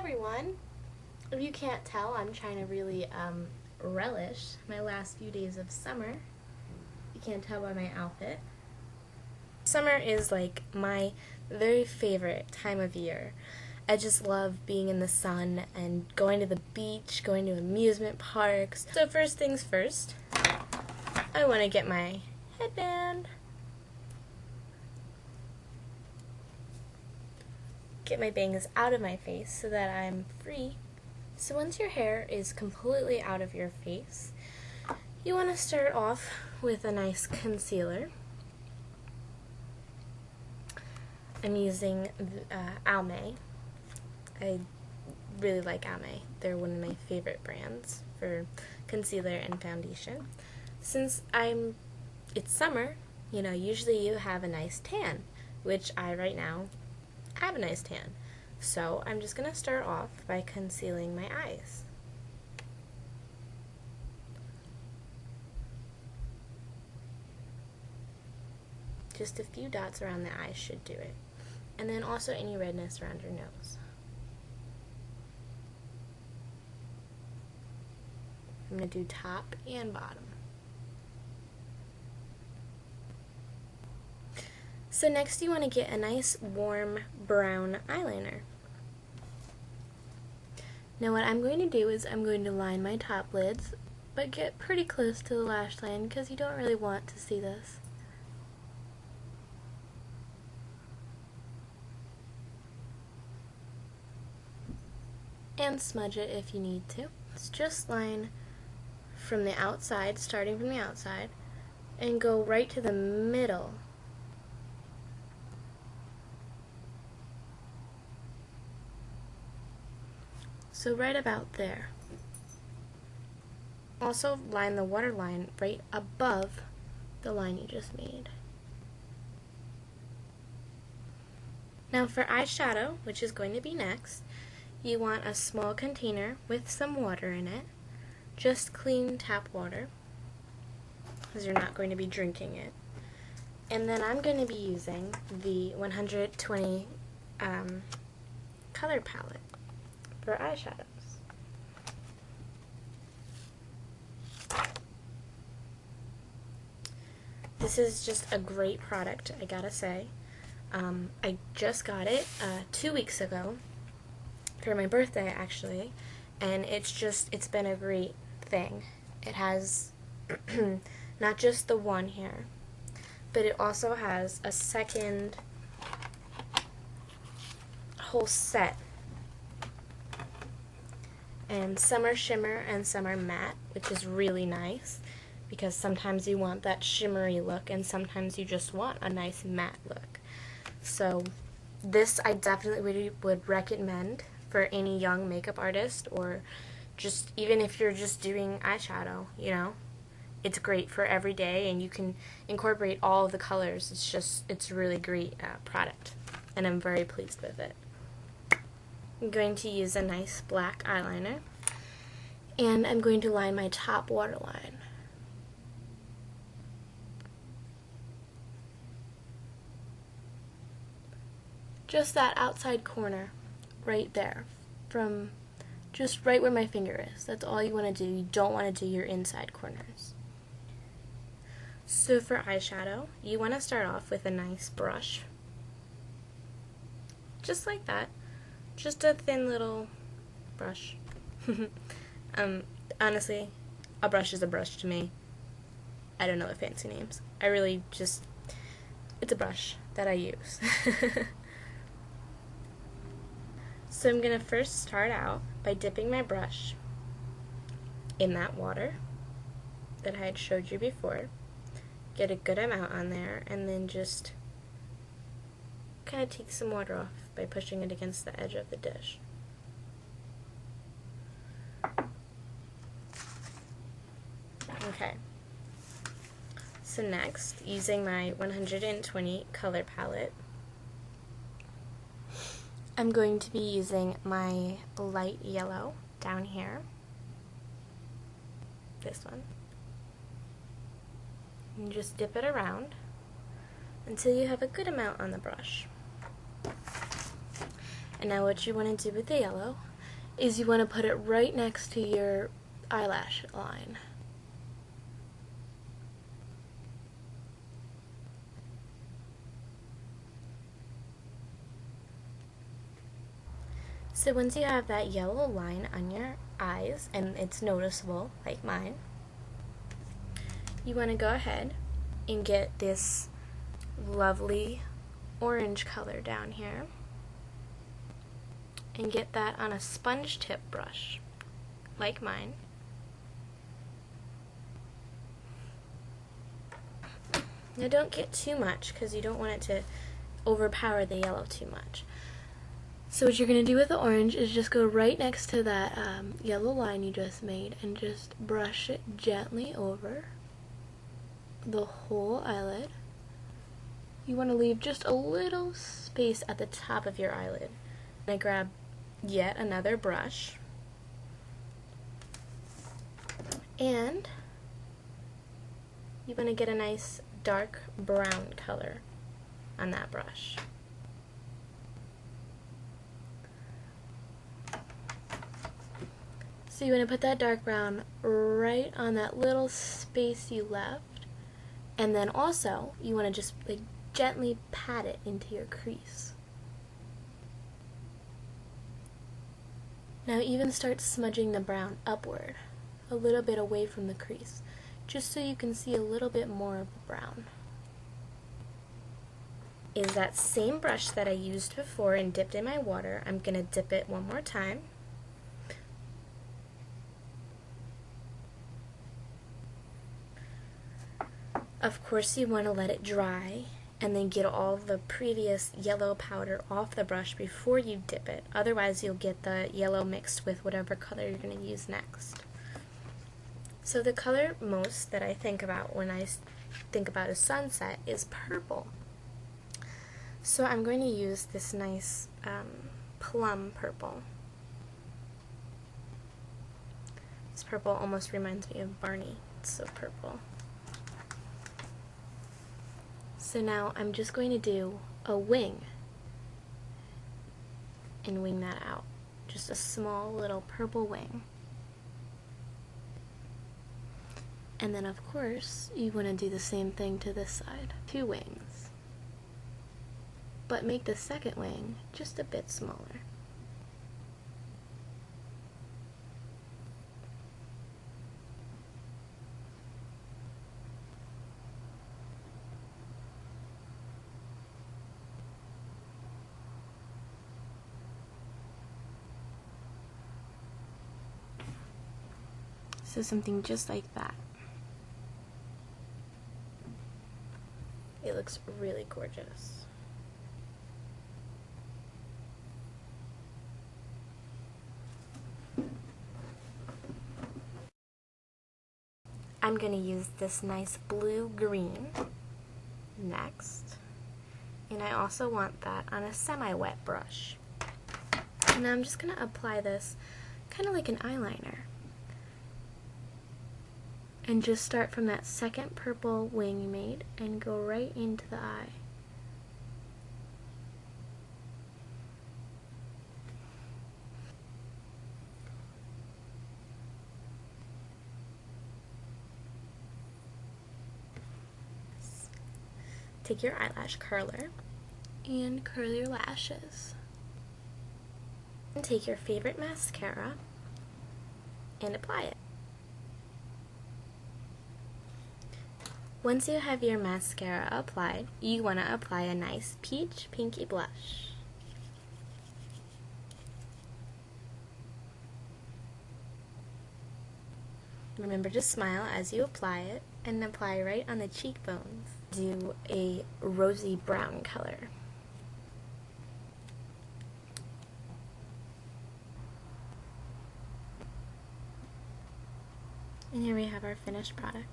everyone. If you can't tell, I'm trying to really relish my last few days of summer. You can't tell by my outfit. Summer is like my very favorite time of year. I just love being in the sun and going to the beach, going to amusement parks. So first things first, I want to get my headband. Get my bangs out of my face so that I'm free. So once your hair is completely out of your face, you want to start off with a nice concealer. I'm using Almay. I really like Almay. They're one of my favorite brands for concealer and foundation. Since it's summer, usually you have a nice tan, which I right now have a nice tan. So I'm just going to start off by concealing my eyes. Just a few dots around the eyes should do it. And then also any redness around your nose. I'm going to do top and bottom. So next you want to get a nice warm brown eyeliner. Now what I'm going to do is I'm going to line my top lids, but get pretty close to the lash line because you don't really want to see this. And smudge it if you need to. It's just line from the outside, starting from the outside, and go right to the middle. So right about there. Also line the waterline right above the line you just made. Now for eyeshadow, which is going to be next, you want a small container with some water in it. Just clean tap water, because you're not going to be drinking it. And then I'm going to be using the 120 color palette for eyeshadows. This is just a great product, I gotta say. I just got it 2 weeks ago for my birthday, actually, and it's been a great thing. It has not just the one here, but it also has a second whole set. And some are shimmer and some are matte, which is really nice because sometimes you want that shimmery look and sometimes you just want a nice matte look. So this I definitely would recommend for any young makeup artist, or just even if you're just doing eyeshadow, It's great for every day and you can incorporate all of the colors. It's a really great product and I'm very pleased with it. I'm going to use a nice black eyeliner, and I'm going to line my top waterline. Just that outside corner, right there, from just right where my finger is. That's all you want to do. You don't want to do your inside corners. So for eyeshadow, you want to start off with a nice brush. Just like that. Just a thin little brush. Honestly, a brush is a brush to me. I don't know the fancy names. It's a brush that I use. So I'm going to first start out by dipping my brush in that water that I had showed you before. Get a good amount on there, and then just kind of take some water off by pushing it against the edge of the dish. Okay. So next, using my 120 color palette, I'm going to be using my light yellow down here. This one. And just dip it around until you have a good amount on the brush. And now what you want to do with the yellow is you want to put it right next to your eyelash line. So once you have that yellow line on your eyes, and it's noticeable, like mine, you want to go ahead and get this lovely orange color down here and get that on a sponge tip brush, like mine. Now don't get too much because you don't want it to overpower the yellow too much. So what you're going to do with the orange is just go right next to that yellow line you just made and just brush it gently over the whole eyelid. You want to leave just a little space at the top of your eyelid. I grab yet another brush and you want to get a nice dark brown color on that brush. So you want to put that dark brown right on that little space you left, and then also you want to just like gently pat it into your crease. Now even start smudging the brown upward, a little bit away from the crease, just so you can see a little bit more of the brown. Is that same brush that I used before and dipped in my water. I'm going to dip it one more time. Of course you want to let it dry and then get all the previous yellow powder off the brush before you dip it. Otherwise you'll get the yellow mixed with whatever color you're going to use next. So the color most that I think about when I think about a sunset is purple. So I'm going to use this nice plum purple. This purple almost reminds me of Barney. It's so purple. So now I'm just going to do a wing and wing that out. Just a small little purple wing. And then of course you want to do the same thing to this side. 2 wings. But make the second wing just a bit smaller. So something just like that. It looks really gorgeous. I'm going to use this nice blue-green next. And I also want that on a semi-wet brush. And now I'm just going to apply this kind of like an eyeliner. And just start from that second purple wing you made and go right into the eye. Take your eyelash curler and curl your lashes. And take your favorite mascara and apply it. Once you have your mascara applied, you want to apply a nice peach pinky blush. Remember to smile as you apply it and apply right on the cheekbones. Do a rosy brown color. And here we have our finished product.